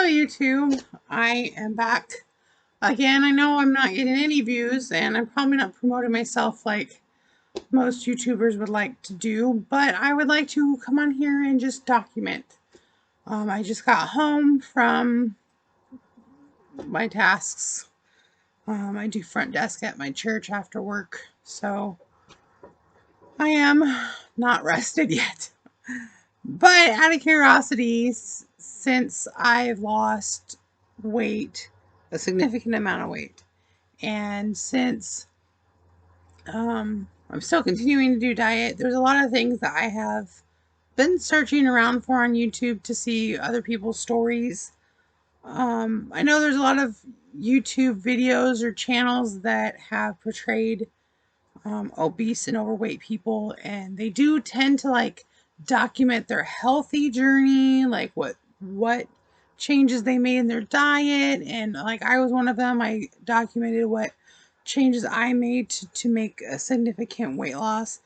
YouTube. I am back again. I know I'm not getting any views, and I'm probably not promoting myself like most YouTubers would like to do, but I would like to come on here and just document. I just got home from my tasks. I do front desk at my church after work, so I am not rested yet. But out of curiosity, since I've lost weight, a significant amount of weight, and since I'm still continuing to do diet, there's a lot of things that I have been searching around for on YouTube to see other people's stories. I know there's a lot of YouTube videos or channels that have portrayed obese and overweight people, and they do tend to like document their healthy journey, like what changes they made in their diet. And like I was one of them. I documented what changes I made to make a significant weight loss.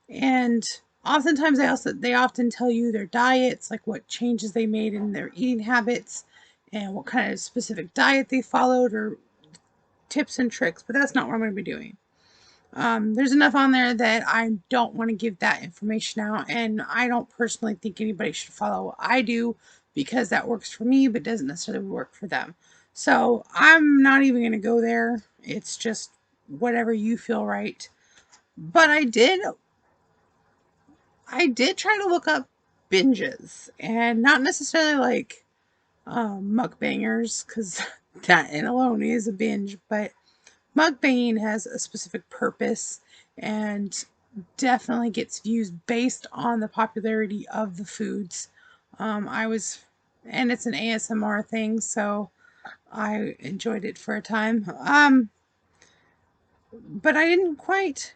And oftentimes they often tell you their diets, like what changes they made in their eating habits and what kind of specific diet they followed, or tips and tricks, but that's not what I'm going to be doing. There's enough on there that I don't want to give that information out, and I don't personally think anybody should follow what I do because that works for me but doesn't necessarily work for them. So I'm not even going to go there. It's just whatever you feel right. But I did try to look up binges, and not necessarily like mukbangers, because that in alone is a binge, but mukbanging has a specific purpose and definitely gets views based on the popularity of the foods. And it's an ASMR thing, so I enjoyed it for a time. But I didn't quite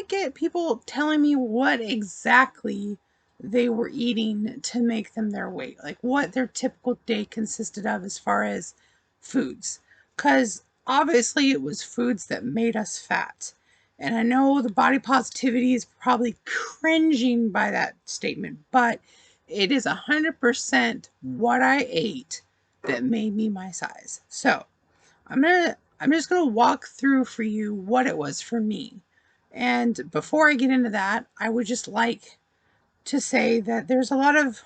get people telling me what exactly they were eating to make them their weight, like what their typical day consisted of as far as foods. Because obviously it was foods that made us fat. And I know the body positivity is probably cringing by that statement, but it is 100% what I ate that made me my size. So I'm just gonna walk through for you what it was for me. And before I get into that, I would just like to say that there's a lot of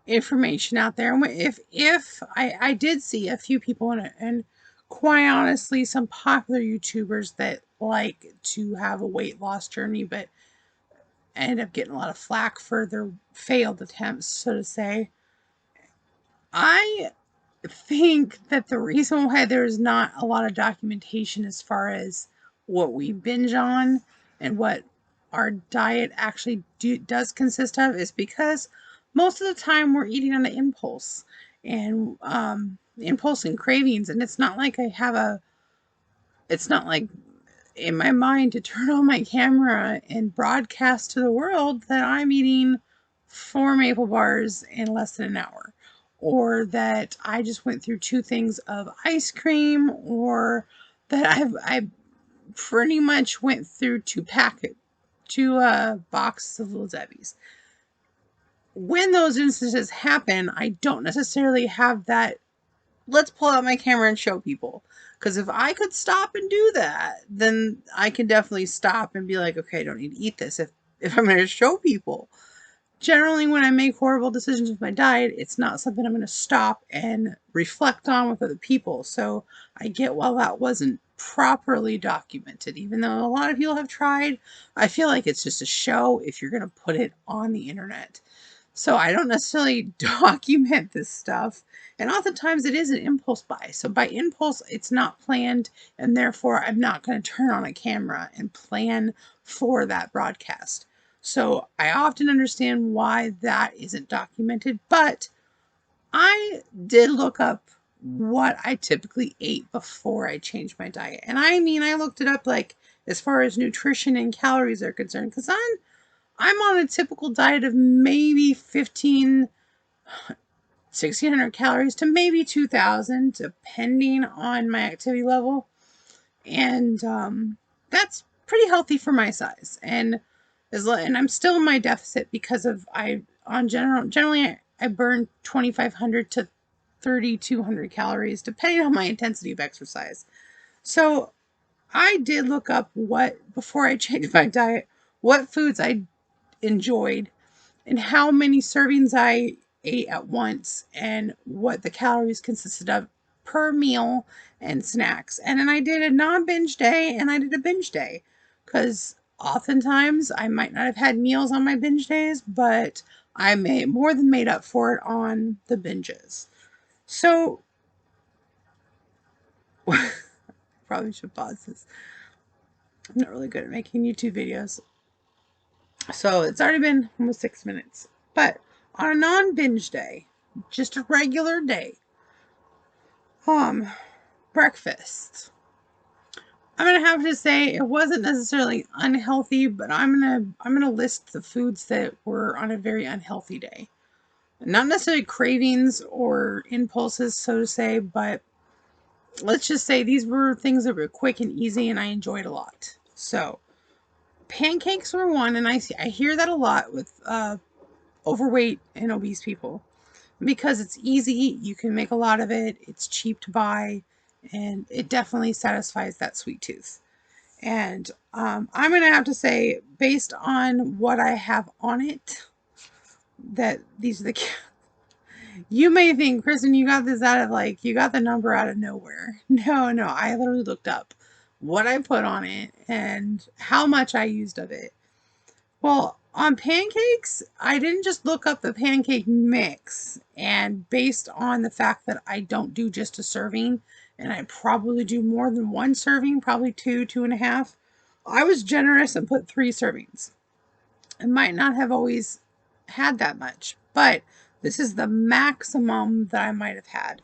information out there. And if I did see a few people in it, and quite honestly, some popular YouTubers that like to have a weight loss journey, but end up getting a lot of flack for their failed attempts, so to say. I think that the reason why there's not a lot of documentation as far as what we binge on and what our diet actually does consist of is because most of the time we're eating on an impulse and impulse and cravings, and it's not like in my mind to turn on my camera and broadcast to the world that I'm eating 4 maple bars in less than an hour, or that I just went through 2 things of ice cream, or that I pretty much went through 2 boxes of Little Debbie's. When those instances happen, I don't necessarily have that let's pull out my camera and show people. Because if I could stop and do that, then I can definitely stop and be like, okay, I don't need to eat this if I'm going to show people. Generally, when I make horrible decisions with my diet, it's not something I'm going to stop and reflect on with other people. So I get why that wasn't properly documented. Even though a lot of people have tried, I feel like it's just a show if you're going to put it on the internet. So I don't necessarily document this stuff. And oftentimes it is an impulse buy. So by impulse, it's not planned, and therefore I'm not going to turn on a camera and plan for that broadcast. So I often understand why that isn't documented, but I did look up what I typically ate before I changed my diet. And I mean, I looked it up like as far as nutrition and calories are concerned, because I'm on a typical diet of maybe 1,600 calories to maybe 2,000, depending on my activity level. And that's pretty healthy for my size. And I'm still in my deficit because of generally I burn 2,500 to 3,200 calories, depending on my intensity of exercise. So I did look up before I changed my diet, what foods I enjoyed and how many servings I ate at once and what the calories consisted of per meal and snacks. And then I did a non-binge day and I did a binge day because oftentimes I might not have had meals on my binge days, but I more than made up for it on the binges. So probably should pause this. I'm not really good at making YouTube videos. So it's already been almost 6 minutes. But on a non-binge day, just a regular day, breakfast. I'm gonna have to say it wasn't necessarily unhealthy, but I'm gonna list the foods that were on a very unhealthy day. Not necessarily cravings or impulses, so to say, but let's just say these were things that were quick and easy and I enjoyed a lot. So pancakes were one, and I hear that a lot with overweight and obese people because it's easy. You can make a lot of it. It's cheap to buy, and it definitely satisfies that sweet tooth. And I'm gonna have to say, based on what I have on it, that these are the. You may think, Kristen, you got this out of you got the number out of nowhere. No, no, I literally looked up what I put on it and how much I used of it. Well, on pancakes, I didn't just look up the pancake mix, and based on the fact that I don't do just a serving, and I probably do more than one serving, probably two, 2.5, I was generous and put 3 servings. I might not have always had that much, but this is the maximum that I might have had.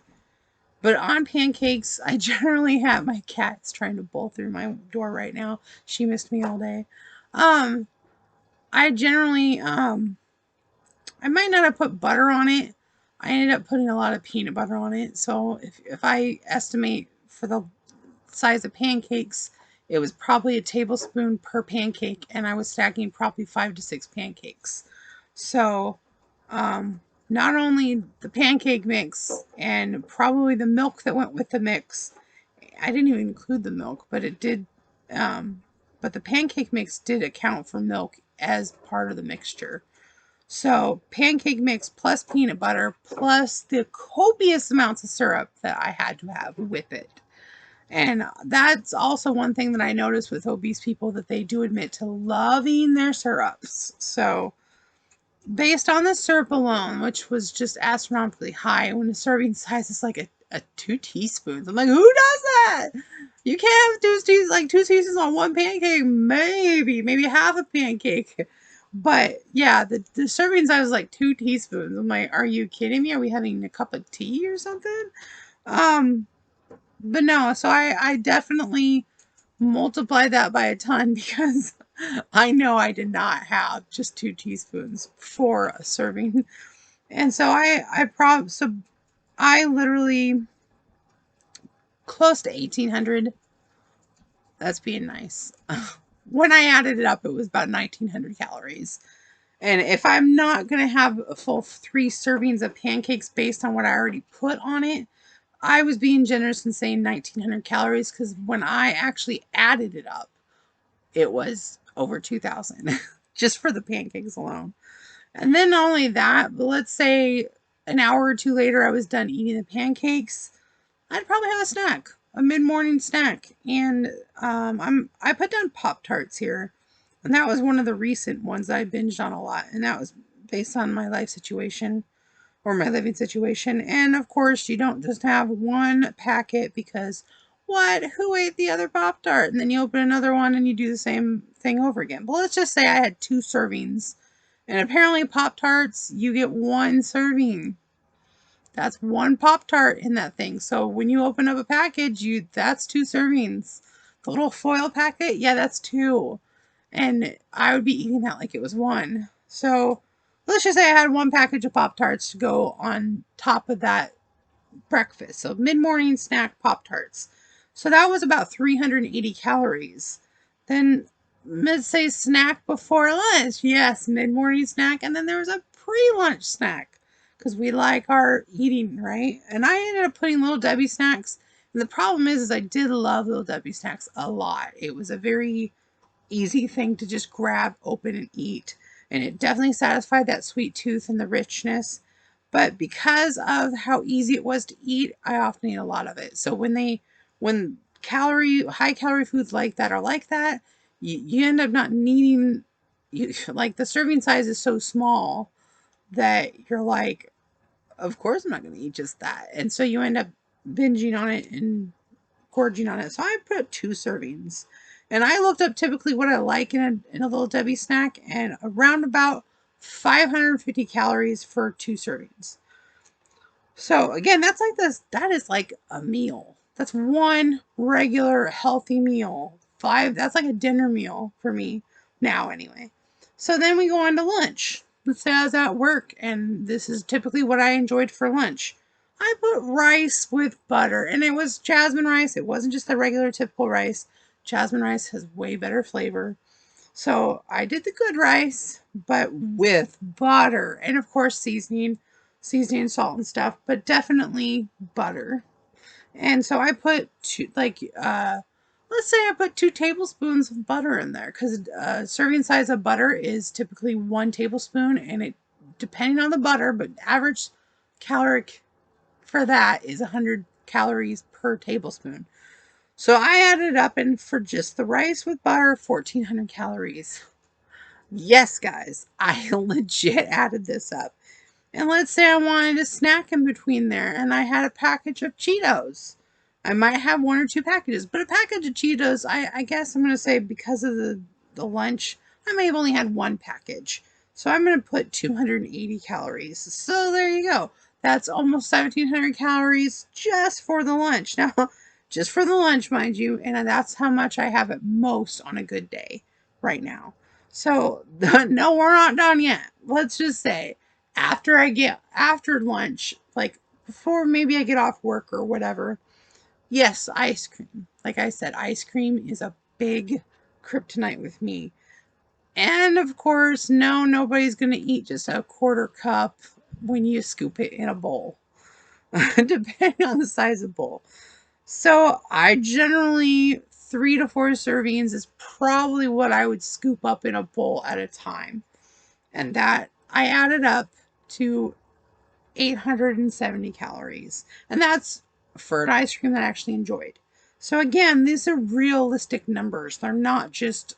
But on pancakes, I generally have my cat's trying to bolt through my door right now. She missed me all day. I generally, I might not have put butter on it. I ended up putting a lot of peanut butter on it. So if I estimate for the size of pancakes, it was probably a tablespoon per pancake, and I was stacking probably 5 to 6 pancakes. So, not only the pancake mix and probably the milk that went with the mix, I didn't even include the milk, but it did, but the pancake mix did account for milk as part of the mixture. So pancake mix plus peanut butter plus the copious amounts of syrup that I had to have with it. And that's also one thing that I noticed with obese people, that they do admit to loving their syrups. So based on the syrup alone, which was just astronomically high, when the serving size is like a 2 teaspoons. I'm like, who does that? You can't have 2 teaspoons on one pancake, maybe half a pancake. But yeah, the serving size was like 2 teaspoons. I'm like, are you kidding me? Are we having a cup of tea or something? But no, so I definitely multiplied that by a ton because I know I did not have just 2 teaspoons for a serving. And so I literally close to 1,800. That's being nice. When I added it up, it was about 1,900 calories. And if I'm not going to have a full 3 servings of pancakes based on what I already put on it, I was being generous and saying 1,900 calories because when I actually added it up, it was over 2,000 just for the pancakes alone. And then not only that, but let's say an hour or two later, I was done eating the pancakes. I'd probably have a snack, a mid-morning snack. And I put down Pop-Tarts here. And that was one of the recent ones that I binged on a lot. And that was based on my life situation or my living situation. And of course, you don't just have one packet because what? Who ate the other Pop-Tart? And then you open another one and you do the same thing over again. But let's just say I had 2 servings. And apparently Pop-Tarts, you get 1 serving. That's 1 Pop-Tart in that thing. So when you open up a package, that's 2 servings. The little foil packet, yeah, that's 2. And I would be eating that like it was 1. So let's just say I had 1 package of Pop-Tarts to go on top of that breakfast. So mid-morning snack Pop-Tarts. So that was about 380 calories. Then let's say snack before lunch. Yes, mid-morning snack. And then there was a pre-lunch snack. because we like our eating, right? And I ended up putting Little Debbie snacks. And the problem is I did love Little Debbie snacks a lot. It was a very easy thing to just grab, open, and eat. And it definitely satisfied that sweet tooth and the richness. But because of how easy it was to eat, I often eat a lot of it. So when high calorie foods like that are like that, you end up not needing, like the serving size is so small that you're like, of course I'm not going to eat just that. And so you end up binging on it and gorging on it. So I put 2 servings. And I looked up typically what I like in a Little Debbie snack, and around about 550 calories for 2 servings. So again, that is like a meal. That's one regular healthy meal. That's like a dinner meal for me now anyway. So then we go on to lunch. Let's say I was at work and this is typically what I enjoyed for lunch. I put rice with butter, and it was jasmine rice. It wasn't just the regular typical rice. Jasmine rice has way better flavor. So I did the good rice, but with butter and of course seasoning, salt and stuff, but definitely butter. And so I put let's say I put 2 tablespoons of butter in there, because serving size of butter is typically 1 tablespoon, and it depending on the butter, but average caloric for that is 100 calories per tablespoon. So I added up, and for just the rice with butter, 1,400 calories. Yes, guys, I legit added this up. And let's say I wanted a snack in between there and I had a package of Cheetos. I might have 1 or 2 packages, but a package of Cheetos, I guess I'm going to say because of the lunch, I may have only had 1 package. So I'm going to put 280 calories. So there you go. That's almost 1,700 calories just for the lunch. Now, just for the lunch, mind you, and that's how much I have at most on a good day right now. So, no, we're not done yet. Let's just say after lunch, like before maybe I get off work or whatever. Yes, ice cream. Like I said, ice cream is a big kryptonite with me. And of course, no, nobody's going to eat just a quarter cup when you scoop it in a bowl, depending on the size of the bowl. So I generally 3 to 4 servings is probably what I would scoop up in a bowl at a time. And that I added up to 870 calories. And that's for an ice cream that I actually enjoyed. So again, these are realistic numbers. I'm not just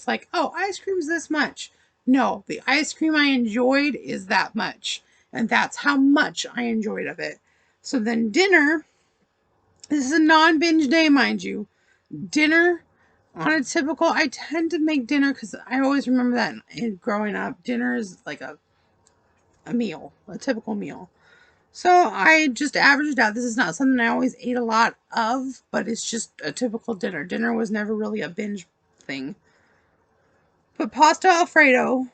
like, oh, ice cream's this much. No, the ice cream I enjoyed is that much. And that's how much I enjoyed of it. So then dinner, this is a non-binge day, mind you. Dinner on a typical, I tend to make dinner because I always remember that in growing up. Dinner is like a meal, a typical meal. So I just averaged out. This is not something I always ate a lot of, but it's just a typical dinner. Dinner was never really a binge thing. But pasta Alfredo,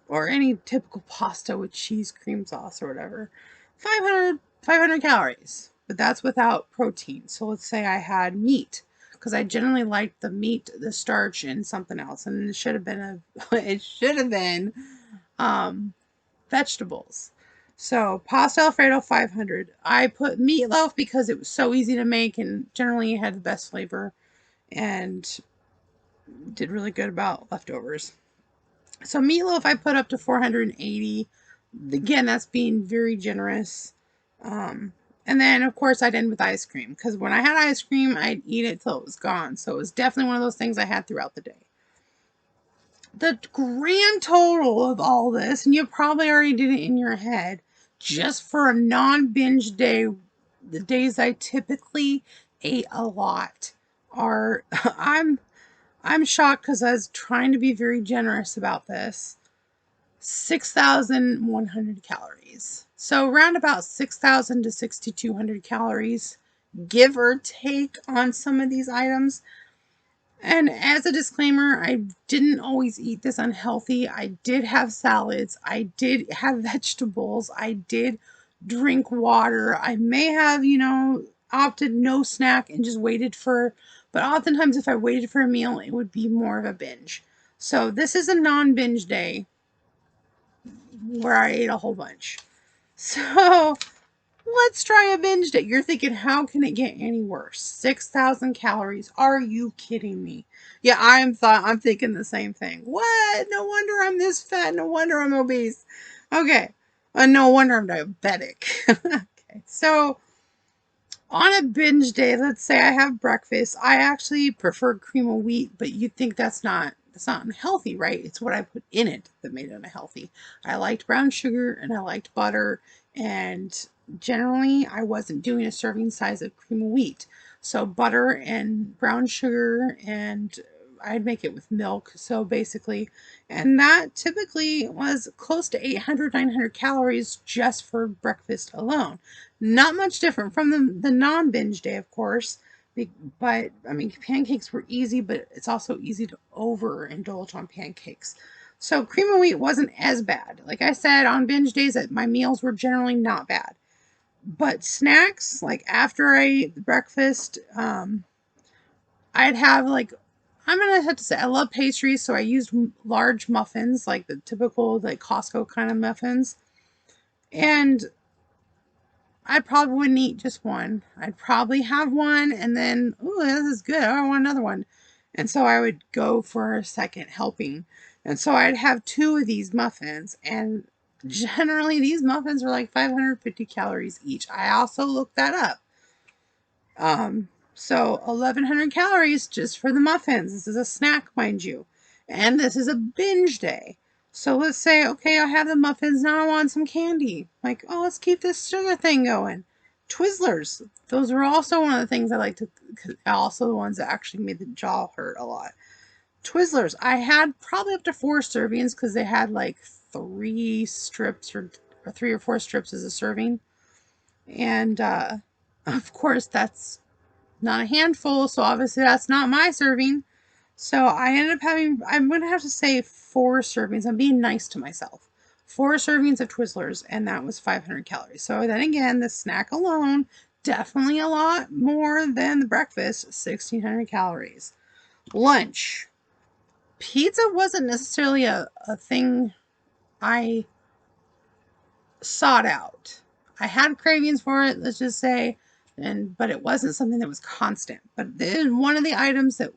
or any typical pasta with cheese, cream sauce, or whatever, 500 calories. But that's without protein. So let's say I had meat, because I generally like the meat, the starch, and something else. And it should have been it should have been vegetables. So pasta Alfredo 500. I put meatloaf because it was so easy to make and generally had the best flavor and did really good about leftovers. So meatloaf I put up to 480. Again, that's being very generous. And then of course I'd end with ice cream, because when I had ice cream, I'd eat it till it was gone. So it was definitely one of those things I had throughout the day. The grand total of all this, and you probably already did it in your head, just for a non-binge day, the days I typically ate a lot are I'm shocked because I was trying to be very generous about this. 6,100 calories. So around about 6,000 to 6,200 calories, give or take, on some of these items. And as a disclaimer, I didn't always eat this unhealthy. I did have salads. I did have vegetables. I did drink water. I may have, opted no snack and just but oftentimes if I waited for a meal, it would be more of a binge. So this is a non-binge day. where I ate a whole bunch. So let's try a binge day. You're thinking, how can it get any worse? 6,000 calories. Are you kidding me? Yeah, I'm thinking the same thing. What? No wonder I'm this fat. No wonder I'm obese. Okay. No wonder I'm diabetic. Okay. So on a binge day, let's say I have breakfast, I actually prefer cream of wheat, but you'd think that's not unhealthy, right? It's what I put in it that made it unhealthy. I liked brown sugar and I liked butter, and generally I wasn't doing a serving size of cream of wheat. So butter and brown sugar, and I'd make it with milk. So basically, and that typically was close to 800, 900 calories just for breakfast alone. Not much different from the non-binge day, of course. But I mean, pancakes were easy, but it's also easy to overindulge on pancakes. So cream of wheat wasn't as bad. Like I said, on binge days, my meals were generally not bad. But snacks, like after I ate breakfast, I'd have like, I'm gonna have to say I love pastries, so I used large muffins, like the typical like Costco kind of muffins, and I probably wouldn't eat just one. I'd probably have one and then, oh, this is good. I want another one. And so I would go for a second helping. And so I'd have two of these muffins. And generally, these muffins are like 550 calories each. I also looked that up. So 1,100 calories just for the muffins. This is a snack, mind you. And this is a binge day. So let's say, okay, I have the muffins. Now I want some candy. Like, oh, let's keep this sugar thing going. Twizzlers. Those were also one of the things I like to, also the ones that actually made the jaw hurt a lot. Twizzlers. I had probably up to 4 servings because they had like 3 strips or 3 or 4 strips as a serving. And of course, that's not a handful, so obviously that's not my serving. So I ended up having, I'm going to have to say 4 servings. I'm being nice to myself. 4 servings of Twizzlers, and that was 500 calories. So then again, the snack alone, definitely a lot more than the breakfast, 1,600 calories. Lunch. Pizza wasn't necessarily a thing I sought out. I had cravings for it, let's just say, but it wasn't something that was constant. But then one of the items that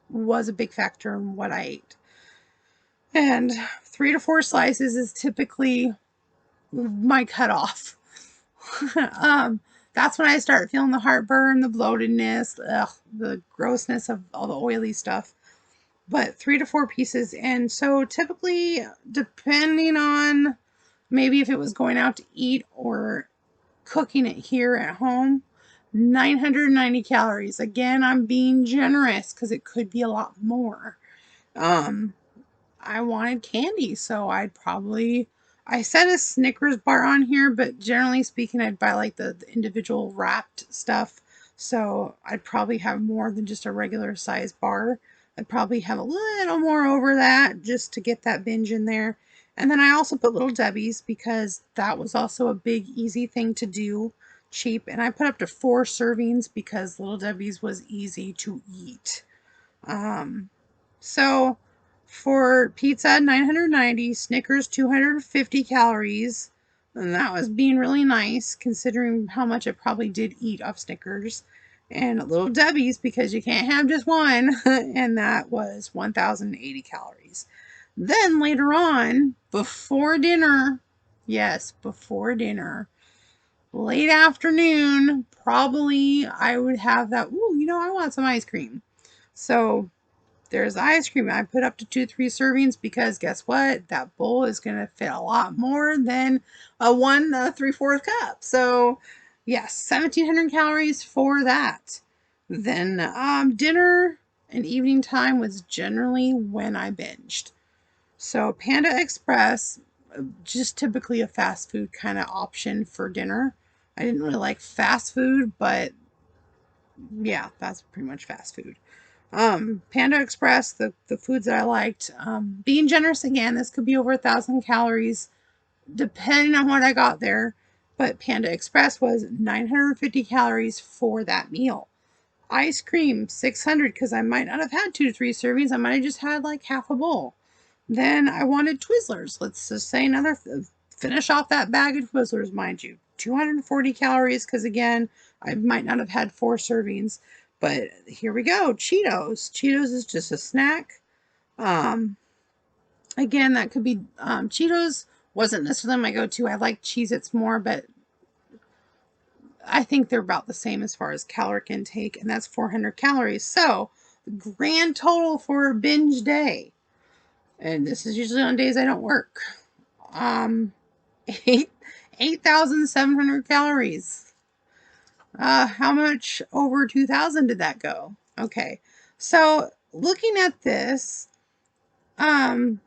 was a big factor in what I ate. And 3 to 4 slices is typically my cutoff. That's when I start feeling the heartburn, the bloatedness, the grossness of all the oily stuff. But 3 to 4 pieces. And so typically, depending on maybe if it was going out to eat or cooking it here at home, 990 calories. Again, I'm being generous because it could be a lot more. Um, I wanted candy, so I said a Snickers bar on here, but generally speaking, I'd buy like the individual wrapped stuff. So I'd probably have more than just a regular size bar. I'd probably have a little more over that just to get that binge in there. And then I also put Little Debbie's because that was also a big, easy thing to do, cheap. And I put up to 4 servings because Little Debbie's was easy to eat. So for pizza, 990, Snickers, 250 calories. And that was being really nice considering how much I probably did eat off Snickers. And Little Debbie's because you can't have just one. And that was 1,080 calories. Then later on, before dinner, yes, before dinner, late afternoon, probably I would have that. Ooh, I want some ice cream. So there's ice cream. I put up to 2, 3 servings because guess what? That bowl is going to fit a lot more than a 1 3/4 cup. So yes, 1,700 calories for that. Then dinner and evening time was generally when I binged. So Panda Express, just typically a fast food kind of option for dinner. I didn't really like fast food, but yeah, that's pretty much fast food. Panda Express, the foods that I liked. Being generous again, this could be over 1,000 calories, depending on what I got there. But Panda Express was 950 calories for that meal. Ice cream, 600, because I might not have had 2 to 3 servings. I might have just had like half a bowl. Then I wanted Twizzlers. Let's just say finish off that bag of Twizzlers, mind you. 240 calories, because again, I might not have had 4 servings. But here we go. Cheetos. Cheetos is just a snack. Um, Again, that could be Cheetos wasn't necessarily my go-to. I like Cheez-Its more, but I think they're about the same as far as caloric intake, and that's 400 calories. So, grand total for a binge day, and this is usually on days I don't work, um, 8,700 calories. How much over 2,000 did that go? Okay, so looking at this,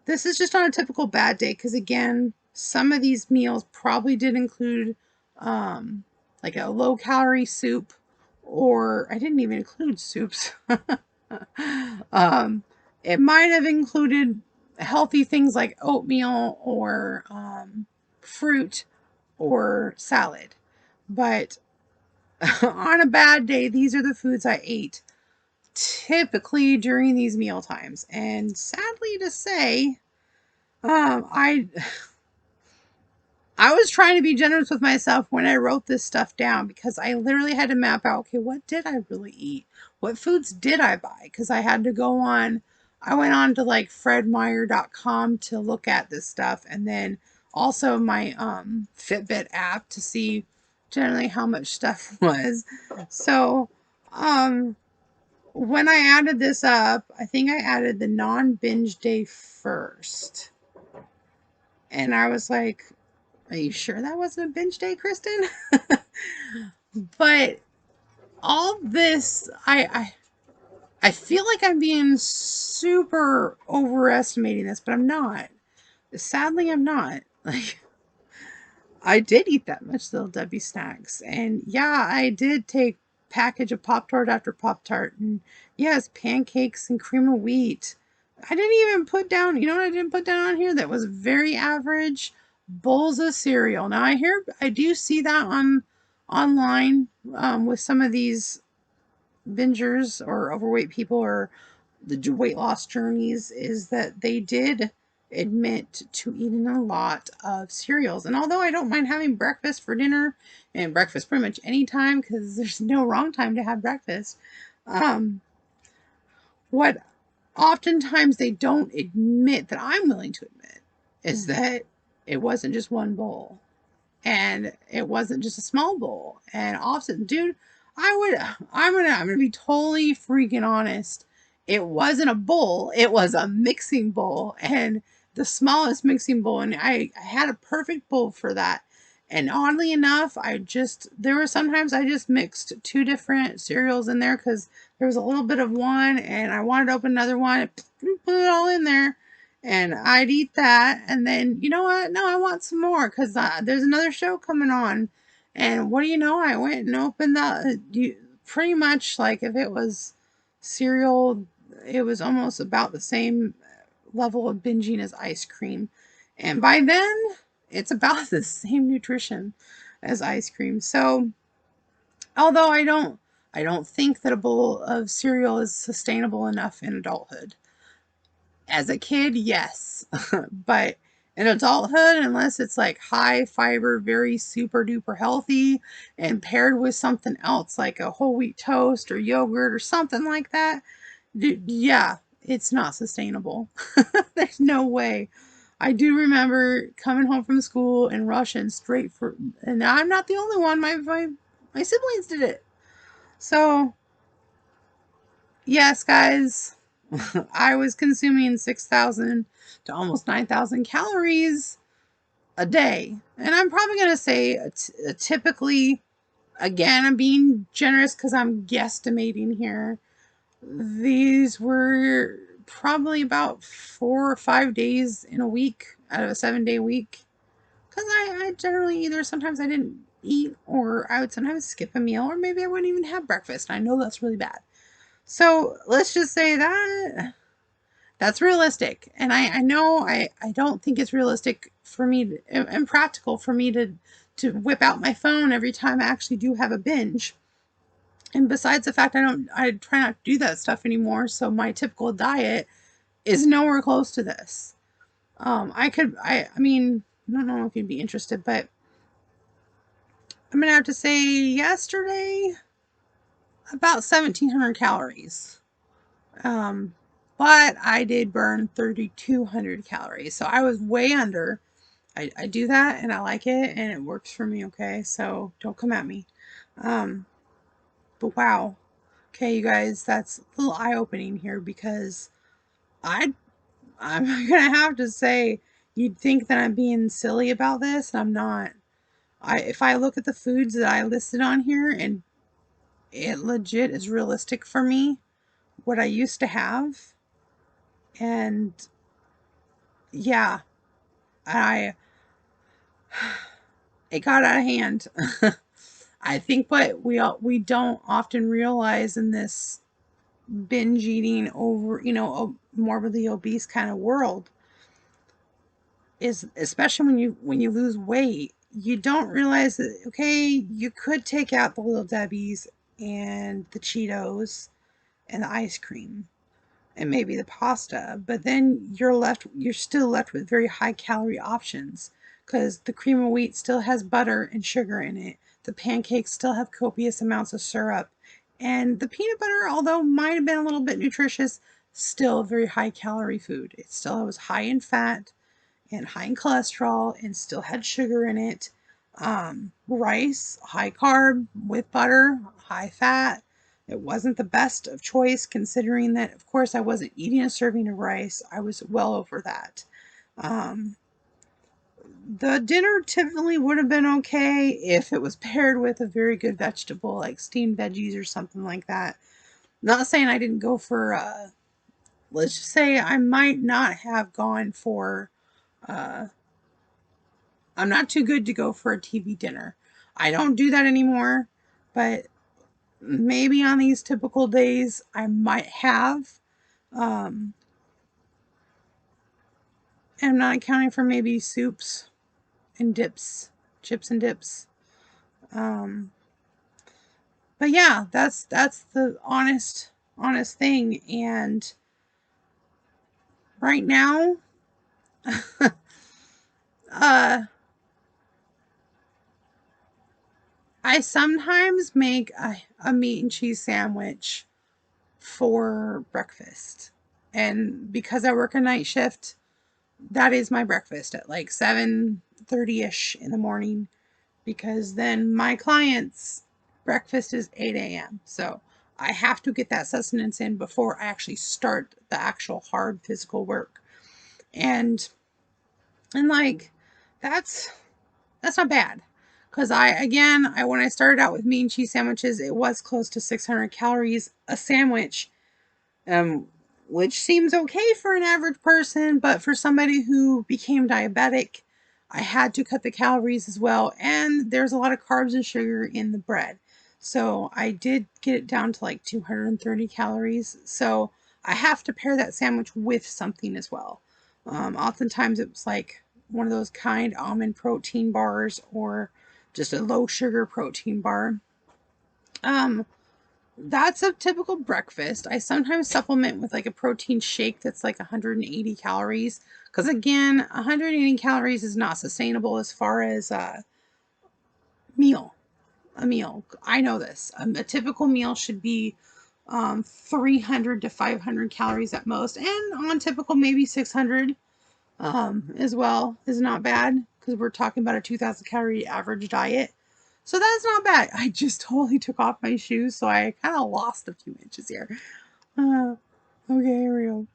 this is just on a typical bad day because again, some of these meals probably did include like a low calorie soup, or I didn't even include soups. um, it might have included healthy things like oatmeal or fruit or salad. But on a bad day, these are the foods I ate typically during these meal times. And sadly to say, I I was trying to be generous with myself when I wrote this stuff down because I literally had to map out, okay, what did I really eat? What foods did I buy? Because I had to go on, I went on to like fredmeyer.com to look at this stuff, and then also my Fitbit app to see generally how much stuff was. So, when I added this up, I think I added the non-binge day first. And I was like, are you sure that wasn't a binge day, Kristen? But all this, I feel like I'm being super overestimating this, but I'm not. Sadly, I'm not. Like, I did eat that much little Debbie snacks. And yeah, I did take package of Pop-Tart after Pop-Tart. And yes, pancakes and cream of wheat. I didn't even put down, you know what I didn't put down on here that was very average? Bowls of cereal. Now I do see that on online with some of these bingers or overweight people or the weight loss journeys, is that they did admit to eating a lot of cereals. And although I don't mind having breakfast for dinner and breakfast pretty much any time because there's no wrong time to have breakfast, um, what oftentimes they don't admit that I'm willing to admit is that it wasn't just one bowl. And it wasn't just a small bowl. And often, dude, I'm gonna be totally freaking honest. It wasn't a bowl, it was a mixing bowl, and the smallest mixing bowl. And I had a perfect bowl for that. And oddly enough, there were sometimes I just mixed 2 different cereals in there because there was a little bit of one and I wanted to open another one, put it all in there, and I'd eat that. And then, you know what? No, I want some more because there's another show coming on. And what do you know? I went and opened pretty much like if it was cereal, it was almost about the same level of binging as ice cream. And by then, it's about the same nutrition as ice cream. So, although I don't think that a bowl of cereal is sustainable enough in adulthood. As a kid, yes. But in adulthood, unless it's like high fiber, very super duper healthy, and paired with something else like a whole wheat toast or yogurt or something like that, yeah, it's not sustainable. There's no way. I do remember coming home from school and rushing straight for, and I'm not the only one. My siblings did it. So yes, guys, I was consuming 6,000 to almost 9,000 calories a day. And I'm probably going to say typically, again, I'm being generous because I'm guesstimating here. These were probably about 4 or 5 days in a week out of a 7-day week. Because I generally either sometimes I didn't eat, or I would sometimes skip a meal, or maybe I wouldn't even have breakfast. I know that's really bad. So let's just say that's realistic. And I know I don't think it's realistic for me and practical for me to whip out my phone every time I actually do have a binge. And besides the fact I try not to do that stuff anymore, so my typical diet is nowhere close to this. I mean, I don't know if you'd be interested, but I'm gonna have to say yesterday about 1,700 calories. Um, but I did burn 3,200 calories, so I was way under. I do that and I like it and it works for me. Okay, so don't come at me. Um, but wow. Okay, you guys, that's a little eye opening here because I I'm gonna have to say you'd think that I'm being silly about this, and I'm not. If I look at the foods that I listed on here and it legit is realistic for me, what I used to have, and yeah, I it got out of hand. I think what we don't often realize in this binge eating over, morbidly obese kind of world is, especially when you lose weight, you don't realize that, okay, you could take out the Little Debbie's and the Cheetos and the ice cream and maybe the pasta, but then you're still left with very high calorie options because the cream of wheat still has butter and sugar in it. The pancakes still have copious amounts of syrup, and the peanut butter, although might have been a little bit nutritious, still a very high calorie food. It still was high in fat and high in cholesterol and still had sugar in it. Rice, high carb with butter, high fat. It wasn't the best of choice considering that, of course, I wasn't eating a serving of rice. I was well over that. Um, the dinner typically would have been okay if it was paired with a very good vegetable like steamed veggies or something like that. Not saying I didn't go for, let's just say I might not have gone for uh, I'm not too good to go for a TV dinner. I don't do that anymore, but maybe on these typical days I might have. Um, I'm not accounting for maybe soups and dips, chips and dips. Um, but yeah, that's the honest thing. And right now, uh, I sometimes make a meat and cheese sandwich for breakfast. And because I work a night shift, that is my breakfast at like 7:30ish in the morning because then my clients' breakfast is 8 a.m. So I have to get that sustenance in before I actually start the actual hard physical work. And like that's that's not bad. Cause I when I started out with meat and cheese sandwiches, it was close to 600 calories a sandwich, um, which seems okay for an average person, but for somebody who became diabetic, I had to cut the calories as well. And there's a lot of carbs and sugar in the bread. So I did get it down to like 230 calories. So I have to pair that sandwich with something as well. Oftentimes it was like one of those kind almond protein bars or just a low sugar protein bar. Um, that's a typical breakfast. I sometimes supplement with like a protein shake that's like 180 calories. Because again, 180 calories is not sustainable as far as meal. A meal. I know this. A typical meal should be 300 to 500 calories at most. And on typical, maybe 600 as well is not bad. Because we're talking about a 2,000 calorie average diet. So that's not bad. I just totally took off my shoes, so I kind of lost a few inches here. Uh, okay, here we go.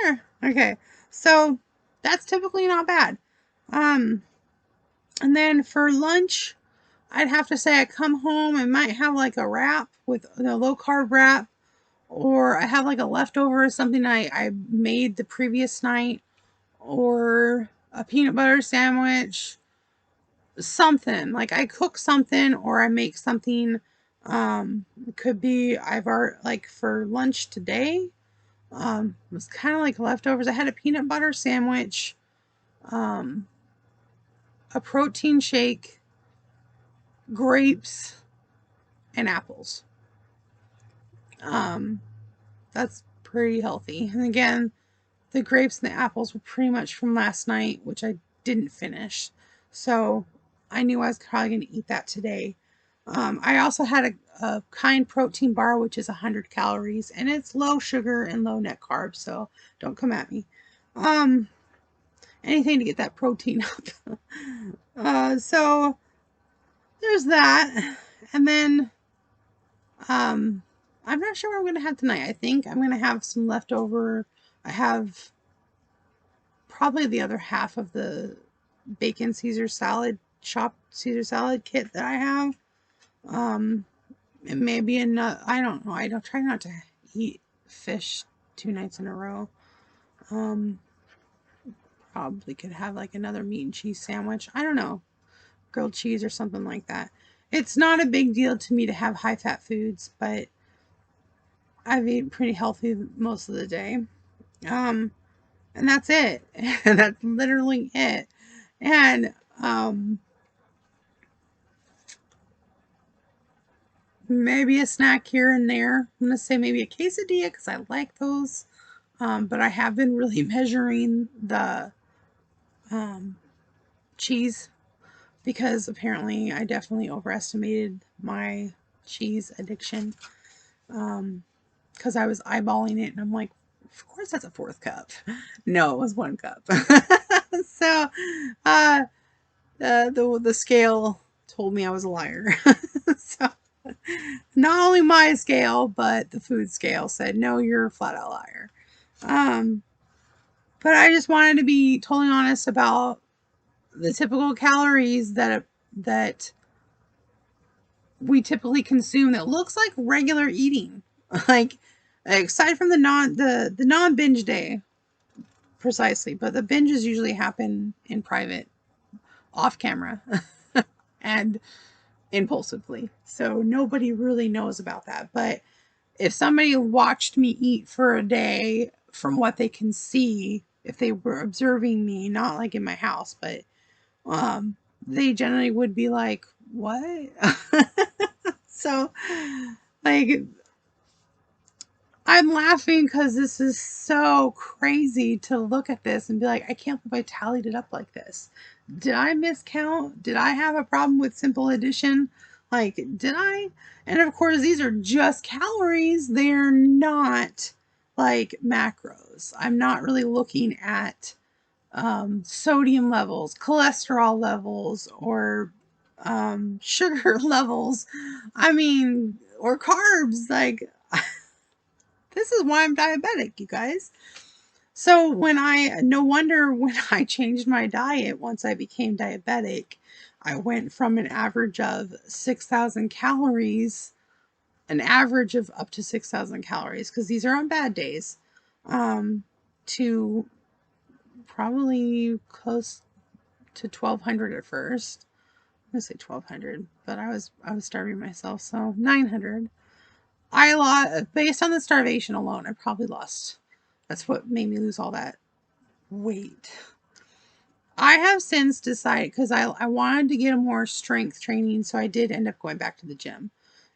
There. Okay. So that's typically not bad. Um, and then for lunch, I'd have to say I come home and might have like a wrap with a low carb wrap, or I have like a leftover of something I made the previous night, or a peanut butter sandwich, something like I cook something or I make something. It could be I've already like for lunch today. It was kind of like leftovers. I had a peanut butter sandwich, um, a protein shake, grapes, and apples. Um, that's pretty healthy. And again, the grapes and the apples were pretty much from last night, which I didn't finish. So I knew I was probably going to eat that today. I also had a kind protein bar, which is 100 calories, and it's low sugar and low net carbs, so don't come at me. Anything to get that protein up. So there's that. And then I'm not sure what I'm going to have tonight. I think I'm going to have some leftover. I have probably the other half of the bacon Caesar salad, chopped Caesar salad kit that I have. And maybe another, I don't know. I don't try not to eat fish 2 nights in a row. Probably could have like another meat and cheese sandwich. I don't know. Grilled cheese or something like that. It's not a big deal to me to have high fat foods, but I've eaten pretty healthy most of the day. And that's it. And that's literally it. And maybe a snack here and there. I'm going to say maybe a quesadilla because I like those. But I have been really measuring the cheese because apparently I definitely overestimated my cheese addiction. Because I was eyeballing it and I'm like, of course that's a 4th cup. No, it was 1 cup. So the scale told me I was a liar. So not only my scale, but the food scale said, no, you're a flat out liar. But I just wanted to be totally honest about the typical calories that we typically consume that looks like regular eating. Like, aside from the non binge day, precisely, but the binges usually happen in private, off camera, and impulsively. So nobody really knows about that. But if somebody watched me eat for a day, from what they can see, if they were observing me, not like in my house, but they generally would be like, what? So, like, I'm laughing because this is so crazy to look at this and be like, I can't believe I tallied it up like this. Did I miscount? Did I have a problem with simple addition? Like, did I? And of course, these are just calories. They're not like macros. I'm not really looking at sodium levels, cholesterol levels, or sugar levels. I mean, or carbs. Like, this is why I'm diabetic, you guys. So no wonder when I changed my diet once I became diabetic, I went from an average of 6,000 calories, an average of up to 6,000 calories, because these are on bad days, to probably close to 1,200 at first. I'm gonna say 1,200, but I was starving myself, so 900. I lost, based on the starvation alone, I probably lost. That's what made me lose all that weight. I have since decided, because I wanted to get a more strength training, so I did end up going back to the gym.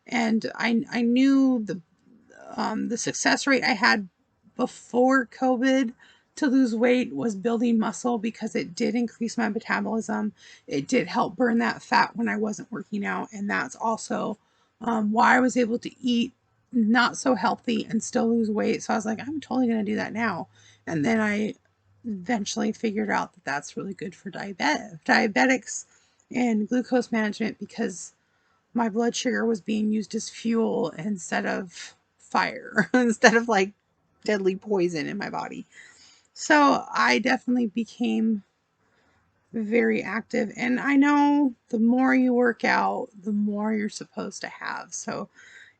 And I knew the success rate I had before COVID to lose weight was building muscle, because it did increase my metabolism. It did help burn that fat when I wasn't working out. And that's also why I was able to eat not so healthy and still lose weight. So I was like, I'm totally going to do that now. And then I eventually figured out that that's really good for diabetics and glucose management, because my blood sugar was being used as fuel instead of fire, instead of like deadly poison in my body. So I definitely became very active. And I know the more you work out, the more you're supposed to have. So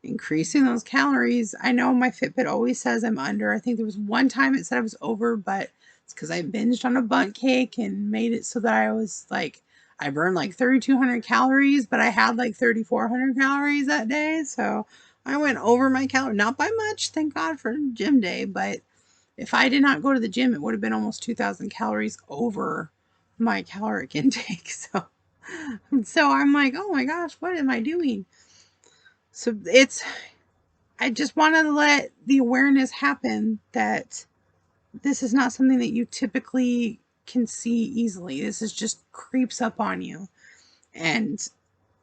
increasing those calories, I know my Fitbit always says I'm under. I think there was one time it said I was over, but it's because I binged on a bundt cake and made it so that I was like, I burned like 3,200 calories, but I had like 3,400 calories that day. So I went over my calories, not by much, thank God for gym day, but if I did not go to the gym, it would have been almost 2,000 calories over my caloric intake. So I'm like, oh my gosh, what am I doing? So I just want to let the awareness happen that this is not something that you typically can see easily. This is just creeps up on you. And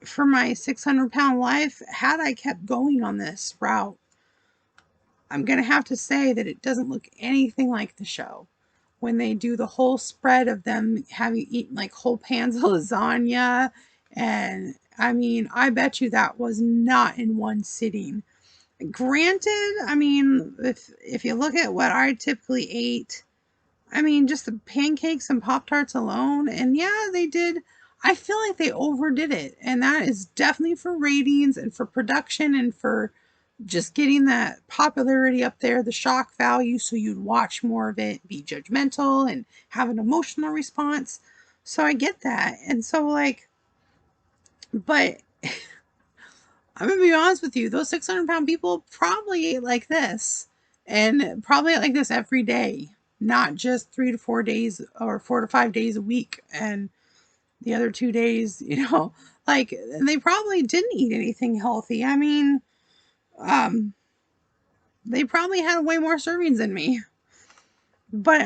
for my 600-pound life, had I kept going on this route, I'm going to have to say that it doesn't look anything like the show. When they do the whole spread of them having eaten like whole pans of lasagna. And I mean, I bet you that was not in one sitting. Granted, I mean, if you look at what I typically ate, I mean, just the pancakes and Pop Tarts alone, and yeah, they did. I feel like they overdid it, and that is definitely for ratings and for production and for just getting that popularity up there, the shock value, so you'd watch more of it, be judgmental, and have an emotional response. So I get that, and so like, but I'm gonna be honest with you, those 600-pound people probably ate like this, and probably ate like this every day, not just 3 to 4 days or 4 to 5 days a week, and the other 2 days, like they probably didn't eat anything healthy. I mean, um, they probably had way more servings than me. But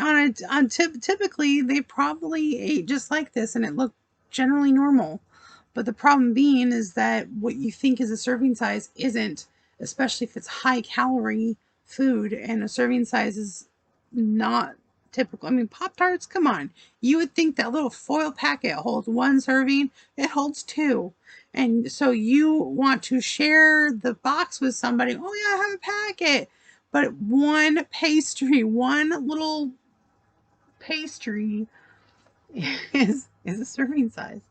typically they probably ate just like this and it looked generally normal. But the problem being is that what you think is a serving size isn't, especially if it's high calorie food and a serving size is not typical. I mean, Pop Tarts, come on. You would think that little foil packet holds one serving, it holds two. And so you want to share the box with somebody. Oh, yeah, I have a packet. But one pastry, one little pastry is a serving size.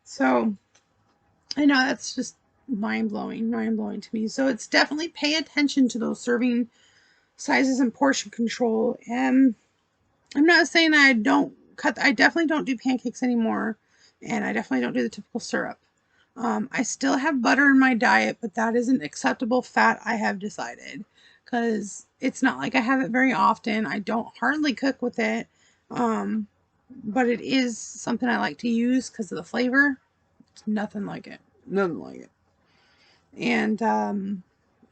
So I know that's just mind blowing to me. So it's definitely pay attention to those serving sizes and portion control. And I'm not saying I don't cut. I definitely don't do pancakes anymore, and I definitely don't do the typical syrup. I still have butter in my diet, but that is an acceptable fat, I have decided, because it's not like I have it very often. I don't hardly cook with it, but it is something I like to use because of the flavor. It's nothing like it. Nothing like it. And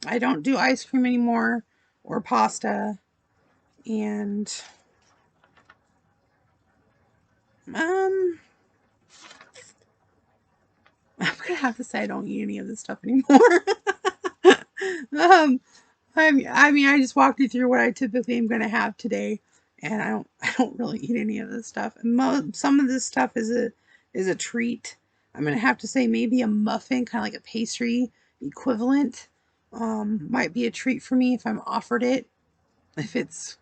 I don't do ice cream anymore or pasta. And I'm gonna have to say I don't eat any of this stuff anymore. um, I mean, I just walked you through what I typically am going to have today, and I don't really eat any of this stuff. Some of this stuff is a treat. I'm going to have to say maybe a muffin, kind of like a pastry equivalent, might be a treat for me if I'm offered it. If it's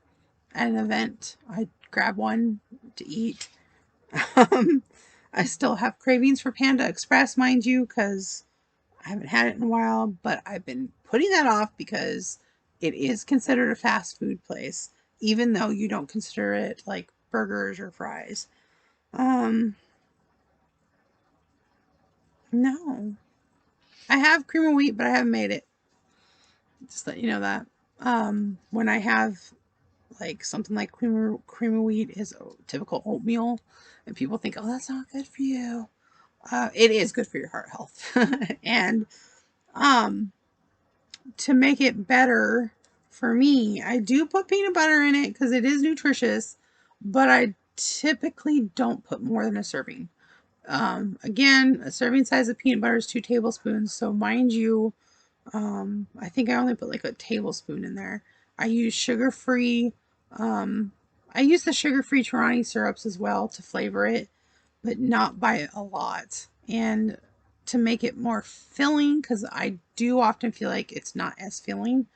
at an event, I grab one to eat. Um, I still have cravings for Panda Express, mind you, because I haven't had it in a while, but I've been putting that off because it is considered a fast food place, even though you don't consider it like burgers or fries. No. I have cream of wheat, but I haven't made it. Just let you know that. When I have like something like cream of wheat is a typical oatmeal, and people think, oh, that's not good for you. It is good for your heart health. And um, to make it better for me, I do put peanut butter in it because it is nutritious, but I typically don't put more than a serving. Again, a serving size of peanut butter is 2 tablespoons. So mind you, I think I only put like a tablespoon in there. I use sugar-free. I use the sugar-free Torani syrups as well to flavor it, but not by a lot. And to make it more filling, because I do often feel like it's not as filling,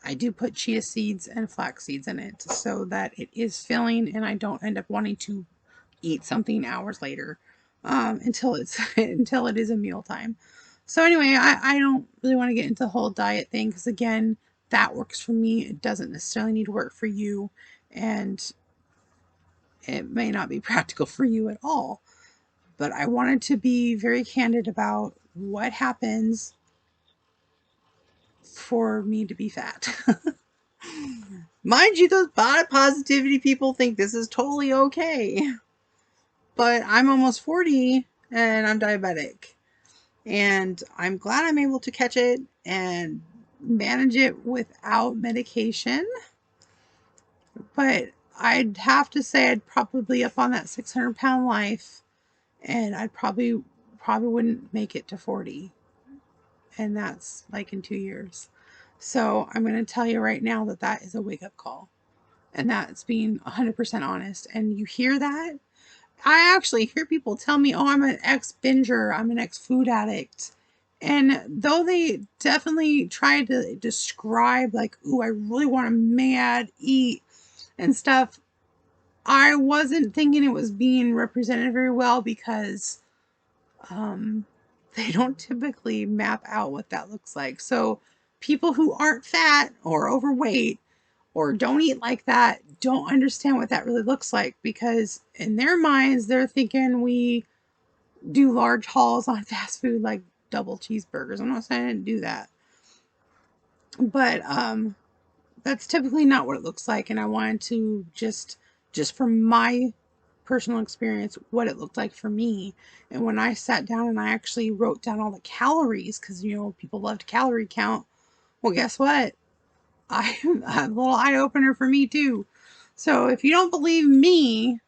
I do put chia seeds and flax seeds in it so that it is filling and I don't end up wanting to eat something hours later, until it's until it is a meal time. So anyway, I don't really want to get into the whole diet thing because again, that works for me. It doesn't necessarily need to work for you, and it may not be practical for you at all. But I wanted to be very candid about what happens for me to be fat. Mind you, those body positivity people think this is totally okay. But I'm almost 40 and I'm diabetic. And I'm glad I'm able to catch it and manage it without medication. But I'd have to say I'd probably up on that 600-pound life, and I'd probably wouldn't make it to 40, and that's like in 2 years. So I'm going to tell you right now that that is a wake up call, and that's being 100% honest. And you hear that? I actually hear people tell me, "Oh, I'm an ex binger, I'm an ex food addict." And though they definitely try to describe, like, "Ooh, I really want to mad eat and stuff," I wasn't thinking it was being represented very well because um, they don't typically map out what that looks like. So people who aren't fat or overweight or don't eat like that don't understand what that really looks like, because in their minds they're thinking we do large hauls on fast food like double cheeseburgers. I'm not saying I didn't do that, but that's typically not what it looks like. And I wanted to just from my personal experience what it looked like for me. And when I sat down and I actually wrote down all the calories, because people love to calorie count, well, guess what? I a little eye opener for me too. So if you don't believe me,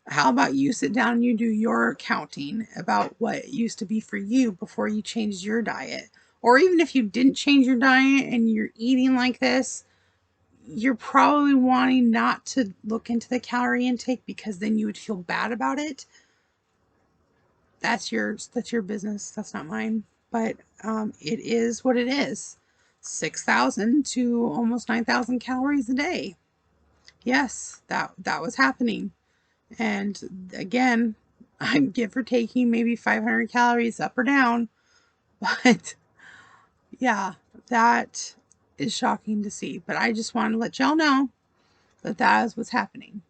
how about you sit down and you do your counting about what it used to be for you before you changed your diet? Or even if you didn't change your diet and you're eating like this, you're probably wanting not to look into the calorie intake because then you would feel bad about it. That's yours. That's your business. That's not mine. But it is what it is. 6,000 to almost 9,000 calories a day. Yes, that was happening. And again, I'm give or taking maybe 500 calories up or down. But yeah, that is shocking to see. But I just want to let y'all know that that is what's happening.